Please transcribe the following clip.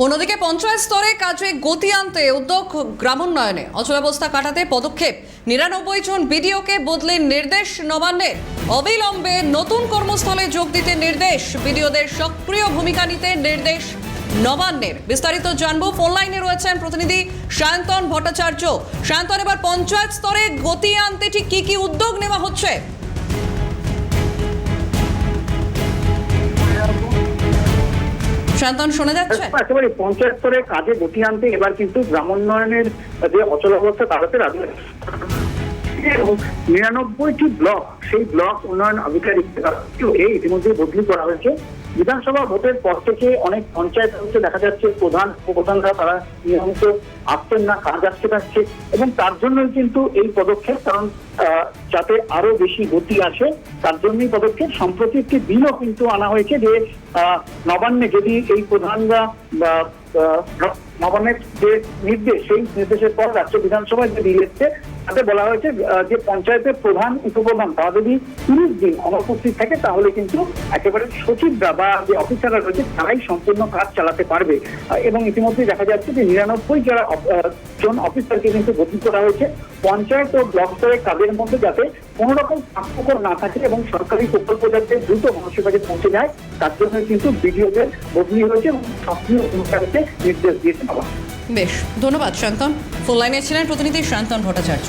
অন্যদিকে পঞ্চায়েত স্তরে কাজে গতি আনতে উদ্যোগ গ্রামোন্নয়নে অচলাবস্থা কাটাতে পদক্ষেপ ৯৯ জন বিডিওকে বদলে নির্দেশ নবান্নের। অবিলম্বে নতুন কর্মস্থলে যোগ দিতে নির্দেশ, বিডিওদের সক্রিয় ভূমিকা নিতে নির্দেশ নবান্নের। বিস্তারিত জানবো, ফোন লাইনে রয়েছেন প্রতিনিধি সায়ন্তন ভট্টাচার্য। সায়ন্তন, এবার পঞ্চায়েত স্তরে গতি আনতে ঠিক কি কি উদ্যোগ নেওয়া হচ্ছে? শান্তন, শোনা যাচ্ছে? একেবারে পঞ্চায়েত স্তরে কাজে গতি আনতে এবার কিন্তু গ্রামোন্নয়নের যে অচলাবস্থা তাড়াতে রাখবে ৯৯টি ব্লক, সেই ব্লক উন্নয়ন আধিকারিককে ইতিমধ্যে বদলি করা হয়েছে। বিধানসভা ভোটের পর থেকে অনেক পঞ্চায়েত হচ্ছে দেখা যাচ্ছে প্রধান উপপ্রধানরা তারা নিয়মিত আসছেন না, কাজ আটকে থাকছে, এবং তার জন্যই কিন্তু এই পদক্ষেপ। কারণ যাতে আরো বেশি গতি আসে তার জন্যই পদক্ষেপ। সম্প্রতি একটি বিলও কিন্তু আনা হয়েছে যে নবান্নে যদি এই প্রধানরা নবান্নের যে নির্দেশ, সেই নির্দেশের পর রাজ্য বিধানসভায় যে বিল এসছে তাতে বলা হয়েছে যে পঞ্চায়েতের প্রধান উপপ্রধান তারা যদি ৩০ দিন অনুপস্থিত থাকে তাহলে কিন্তু একেবারে সচিবরা বা যে অফিসাররা রয়েছে তারাই সম্পূর্ণ কাজ চালাতে পারবে। এবং ইতিমধ্যে দেখা যাচ্ছে যে ৯৯ জন অফিসারকে কিন্তু বদলি করা হয়েছে পঞ্চায়েত ও ব্লক স্তরের কাজের মধ্যে, যাতে কোনো রকম ফাঁকফোকর না থাকে এবং সরকারি প্রকল্প যাতে দ্রুত মানুষের কাছে পৌঁছে যায় তার জন্য কিন্তু বিডিওদের বদলি হয়েছে এবং সক্রিয় ভূমিকা নিতে নির্দেশ দিয়েছে। বেশ, ধন্যবাদ শান্তন। ফোন লাইনে ছিলেন প্রতিনিধি শান্তন ভট্টাচার্য।